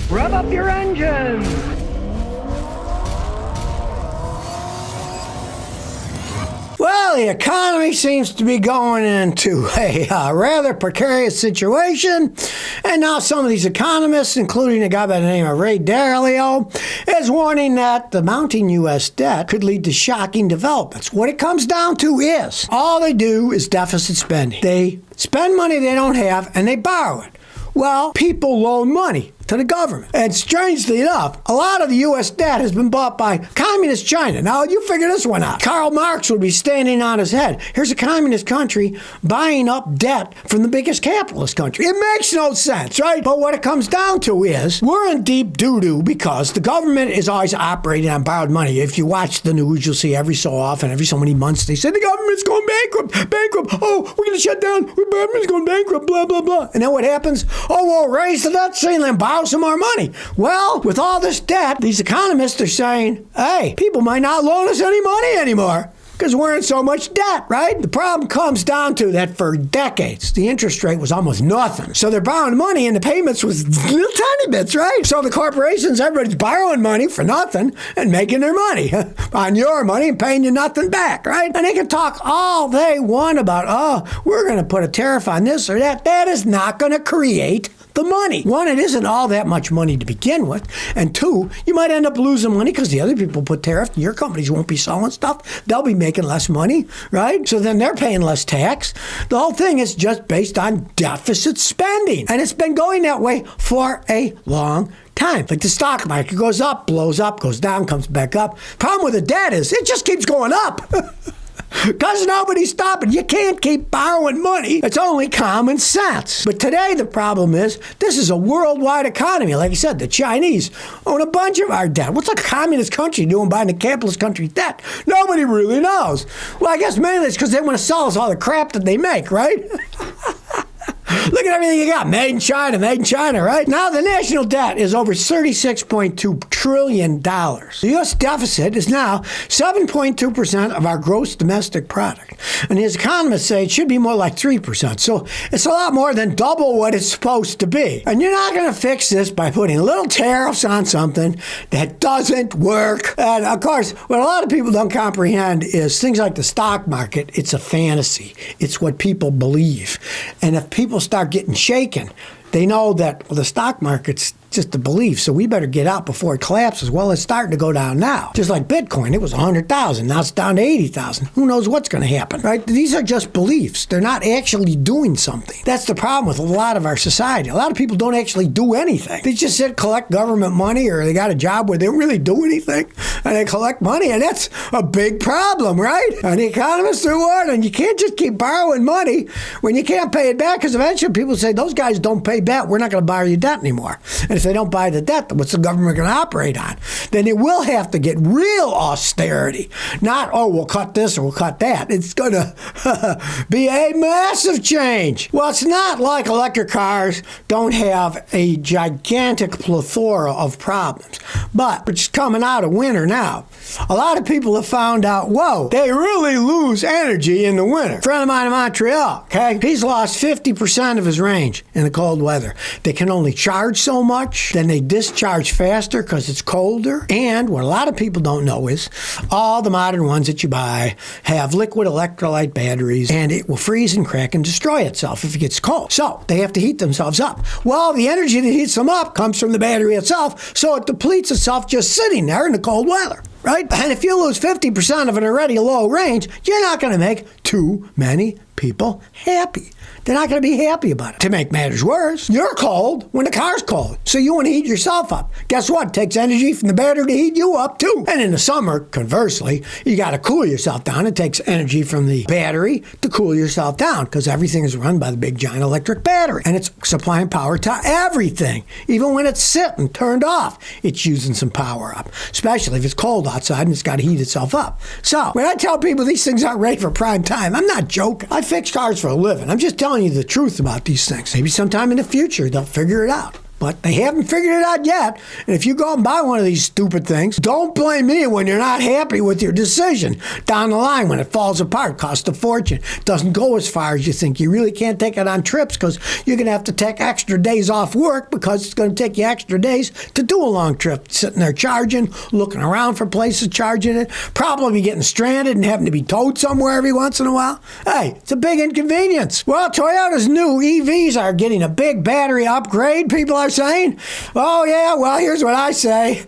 Rev up your engines! Well, the economy seems to be going into a rather precarious situation, and now some of these economists, including a guy by the name of Ray Dalio, is warning that the mounting U.S. debt could lead to shocking developments. What it comes down to is, all they do is deficit spending. They spend money they don't have, and they borrow it. Well, people loan money to the government. And strangely enough, a lot of the U.S. debt has been bought by communist China. Now, you figure this one out. Karl Marx would be standing on his head. Here's a communist country buying up debt from the biggest capitalist country. It makes no sense, right? But what it comes down to is we're in deep doo-doo because the government is always operating on borrowed money. If you watch the news, you'll see every so often, every so many months, they say the government's going bankrupt. Oh, we're going to shut down. The government's going bankrupt, blah, blah, blah. And then what happens? Oh, we'll raise the debt ceiling and borrow some more money. Well, with all this debt, these economists are saying, hey, people might not loan us any money anymore because we're in so much debt, right? The problem comes down to that for decades, the interest rate was almost nothing. So they're borrowing money and the payments was little tiny bits, right? So the corporations, everybody's borrowing money for nothing and making their money on your money and paying you nothing back, right? And they can talk all they want about, oh, we're going to put a tariff on this or that. That is not going to create the money. One, it isn't all that much money to begin with. And two, you might end up losing money because the other people put tariff and your companies won't be selling stuff. They'll be making less money, right? So then they're paying less tax. The whole thing is just based on deficit spending. And it's been going that way for a long time. Like the stock market goes up, blows up, goes down, comes back up. Problem with the debt is it just keeps going up. Because nobody's stopping. You can't keep borrowing money. It's only common sense. But today the problem is this is a worldwide economy. Like I said, the Chinese own a bunch of our debt. What's a communist country doing buying a capitalist country's debt? Nobody really knows. Well, I guess mainly it's because they want to sell us all the crap that they make, right? Look at everything you got. Made in China, right? Now the national debt is over $36.2 trillion. The U.S. deficit is now 7.2% of our gross domestic product. And as economists say, it should be more like 3%. So it's a lot more than double what it's supposed to be. And you're not going to fix this by putting little tariffs on something that doesn't work. And of course, what a lot of people don't comprehend is things like the stock market. It's a fantasy. It's what people believe. And if people start getting shaken, they know that the stock market's just a belief, so we better get out before it collapses. Well, it's starting to go down now. Just like Bitcoin, it was 100,000. Now it's down to 80,000. Who knows what's going to happen, right? These are just beliefs. They're not actually doing something. That's the problem with a lot of our society. A lot of people don't actually do anything. They just sit, collect government money, or they got a job where they don't really do anything, and they collect money, and that's a big problem, right? And the economists are warning, you can't just keep borrowing money when you can't pay it back, because eventually people say, those guys don't pay back. We're not going to borrow your debt anymore. And if they don't buy the debt, what's the government going to operate on? Then it will have to get real austerity. Not, oh, we'll cut this or we'll cut that. It's going to be a massive change. Well, it's not like electric cars don't have a gigantic plethora of problems. But we're just coming out of winter now. A lot of people have found out, whoa, they really lose energy in the winter. A friend of mine in Montreal, okay, he's lost 50% of his range in the cold weather. They can only charge so much, then they discharge faster because it's colder. And what a lot of people don't know is all the modern ones that you buy have liquid electrolyte batteries, and it will freeze and crack and destroy itself if it gets cold. So they have to heat themselves up. Well, the energy that heats them up comes from the battery itself, so it depletes itself just sitting there in the cold weather. Right? And if you lose 50% of an already low range, you're not going to make too many people happy. They're not going to be happy about it. To make matters worse, you're cold when the car's cold. So you want to heat yourself up. Guess what? It takes energy from the battery to heat you up too. And in the summer, conversely, you got to cool yourself down. It takes energy from the battery to cool yourself down because everything is run by the big giant electric battery. And it's supplying power to everything. Even when it's sitting turned off, it's using some power up. Especially if it's cold outside and it's got to heat itself up. So when I tell people these things aren't ready for prime time, I'm not joking. I fix cars for a living. I'm just telling you the truth about these things. Maybe sometime in the future they'll figure it out. But they haven't figured it out yet. And if you go and buy one of these stupid things, don't blame me when you're not happy with your decision. Down the line, when it falls apart, costs a fortune, doesn't go as far as you think. You really can't take it on trips because you're going to have to take extra days off work because it's going to take you extra days to do a long trip. Sitting there charging, looking around for places charging it, probably getting stranded and having to be towed somewhere every once in a while. Hey, it's a big inconvenience. Well, Toyota's new EVs are getting a big battery upgrade, people are saying. Oh, yeah, well, here's what I say.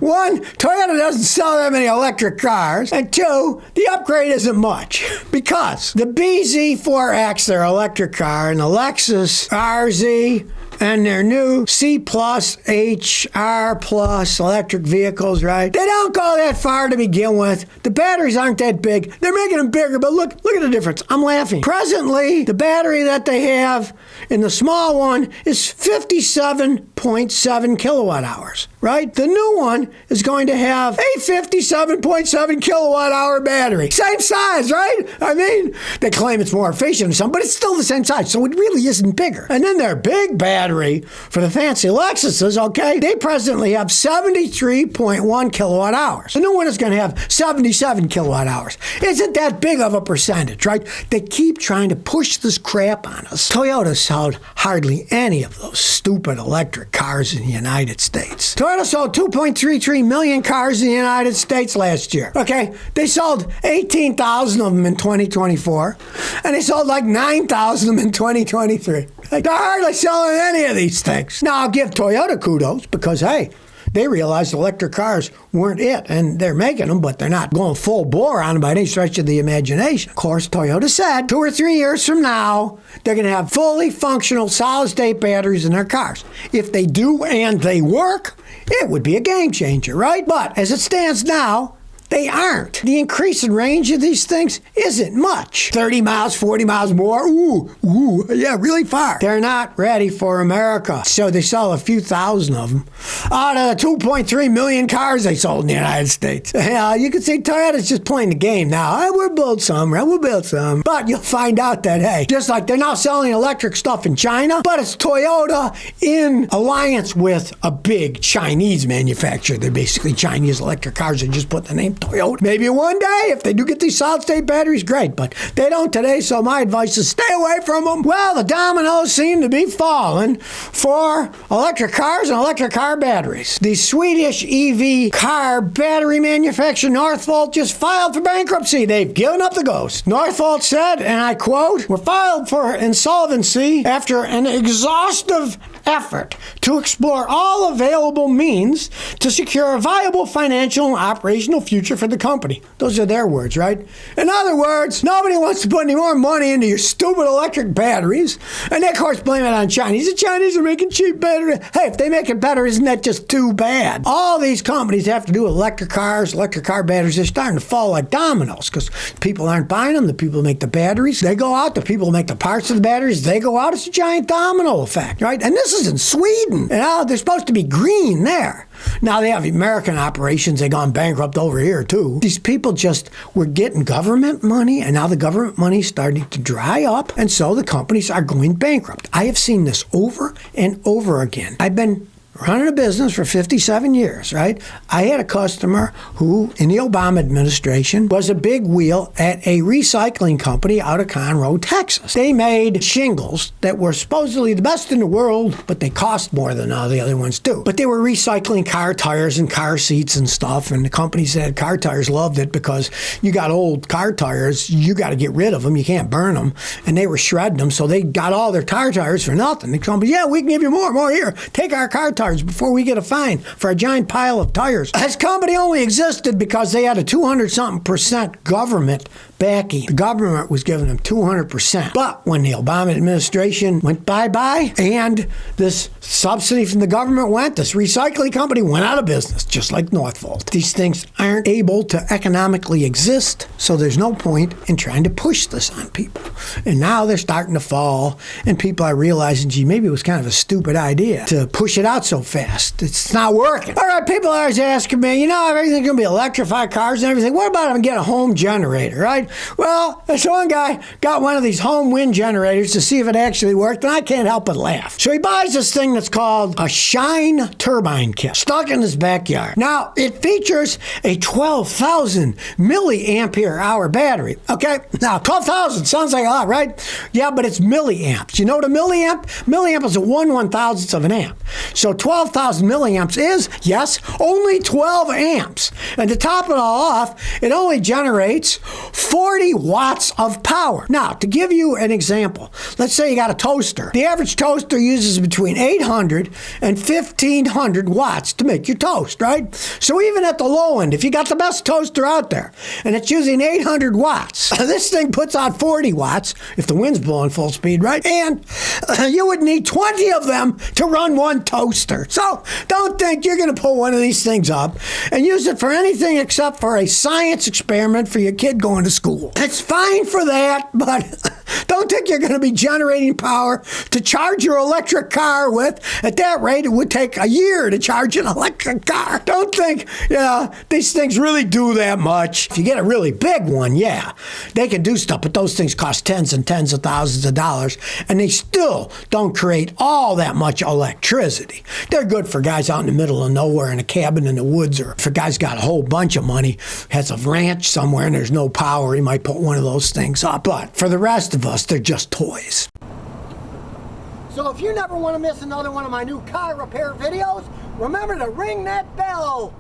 One, Toyota doesn't sell that many electric cars. And two, the upgrade isn't much because the BZ4X, their electric car, and the Lexus RZ, and their new C Plus, HR Plus electric vehicles, right? They don't go that far to begin with. The batteries aren't that big. They're making them bigger, but look at the difference. I'm laughing. Presently, the battery that they have in the small one is 57.7 kilowatt hours, right? The new one is going to have a 57.7 kilowatt hour battery. Same size, right? I mean, they claim it's more efficient or something, but it's still the same size, so it really isn't bigger. And then their big battery for the fancy Lexuses, okay, they presently have 73.1 kilowatt hours. The new one is going to have 77 kilowatt hours. Isn't that big of a percentage, right? They keep trying to push this crap on us. Toyota sold hardly any of those stupid electric cars in the United States. Toyota sold 2.33 million cars in the United States last year. Okay, they sold 18,000 of them in 2024, and they sold like 9,000 of them in 2023. They're hardly selling any of these things. Now, I'll give Toyota kudos because, hey, they realized electric cars weren't it, and they're making them, but they're not going full bore on them by any stretch of the imagination. Of course, Toyota said 2 or 3 years from now, they're going to have fully functional solid-state batteries in their cars. If they do and they work, it would be a game changer, right? But as it stands now, they aren't. The increase in range of these things isn't much. 30 miles, 40 miles more. Ooh, yeah, really far. They're not ready for America. So they sell a few thousand of them out of the 2.3 million cars they sold in the United States. Yeah, you can see Toyota's just playing the game now. Hey, we'll build some, right? We'll build some. But you'll find out that, hey, just like they're now selling electric stuff in China, but it's Toyota in alliance with a big Chinese manufacturer. They're basically Chinese electric cars and just put the name Toyota. Maybe one day, if they do get these solid-state batteries, great, but they don't today, so my advice is stay away from them. Well, the dominoes seem to be falling for electric cars and electric car batteries. The Swedish EV car battery manufacturer Northvolt just filed for bankruptcy. They've given up the ghost. Northvolt said, and I quote, "We're filed for insolvency after an exhaustive effort to explore all available means to secure a viable financial and operational future for the company." Those are their words, right? In other words, nobody wants to put any more money into your stupid electric batteries. And they, of course, blame it on Chinese. The Chinese are making cheap batteries. Hey, if they make it better, isn't that just too bad? All these companies have to do with electric cars, electric car batteries. They're starting to fall like dominoes because people aren't buying them. The people who make the batteries, they go out. The people who make the parts of the batteries, they go out. It's a giant domino effect, right? And this is in Sweden. You know, they're supposed to be green there. Now they have American operations. They've gone bankrupt over here, too. These people just were getting government money, and now the government money is starting to dry up, and so the companies are going bankrupt. I have seen this over and over again. I've been running a business for 57 years, right? I had a customer who, in the Obama administration, was a big wheel at a recycling company out of Conroe, Texas. They made shingles that were supposedly the best in the world, but they cost more than all the other ones too. But they were recycling car tires and car seats and stuff, and the companies that had car tires loved it because you got old car tires, you got to get rid of them, you can't burn them, and they were shredding them, so they got all their tires for nothing. The company, yeah, we can give you more here. Take our car tires before we get a fine for a giant pile of tires. This company only existed because they had a 200-something% government backing. The government was giving them 200%. But when the Obama administration went bye-bye and this subsidy from the government went, this recycling company went out of business, just like Northvolt. These things aren't able to economically exist, so there's no point in trying to push this on people. And now they're starting to fall, and people are realizing, gee, maybe it was kind of a stupid idea to push it out so fast. It's not working. All right, people are always asking me, you know, everything's going to be electrified cars and everything. What about if I get a home generator, right? right? Well, this one guy got one of these home wind generators to see if it actually worked, and I can't help but laugh. So he buys this thing that's called a Shine turbine kit, stuck in his backyard. Now, it features a 12,000 milliampere hour battery. Okay, now 12,000 sounds like a lot, right? Yeah, but it's milliamps. You know what a milliamp? Milliamp is a 1/1000th of an amp. So 12,000 milliamps is, yes, only 12 amps. And to top it all off, it only generates 40 watts of power. Now, to give you an example, let's say you got a toaster. The average toaster uses between 800 and 1,500 watts to make your toast, right? So even at the low end, if you got the best toaster out there and it's using 800 watts, this thing puts out 40 watts if the wind's blowing full speed, right? And you would need 20 of them to run one toaster. So don't think you're going to pull one of these things up and use it for anything except for a science experiment for your kid going to school. It's fine for that, but don't think you're going to be generating power to charge your electric car with. At that rate, it would take a year to charge an electric car. Don't think, these things really do that much. If you get a really big one, yeah, they can do stuff, but those things cost tens and tens of thousands of dollars, and they still don't create all that much electricity. They're good for guys out in the middle of nowhere in a cabin in the woods, or if a guy's got a whole bunch of money, has a ranch somewhere and there's no power, he might put one of those things up. But for the rest of us, they're just toys. So if you never want to miss another one of my new car repair videos, remember to ring that bell.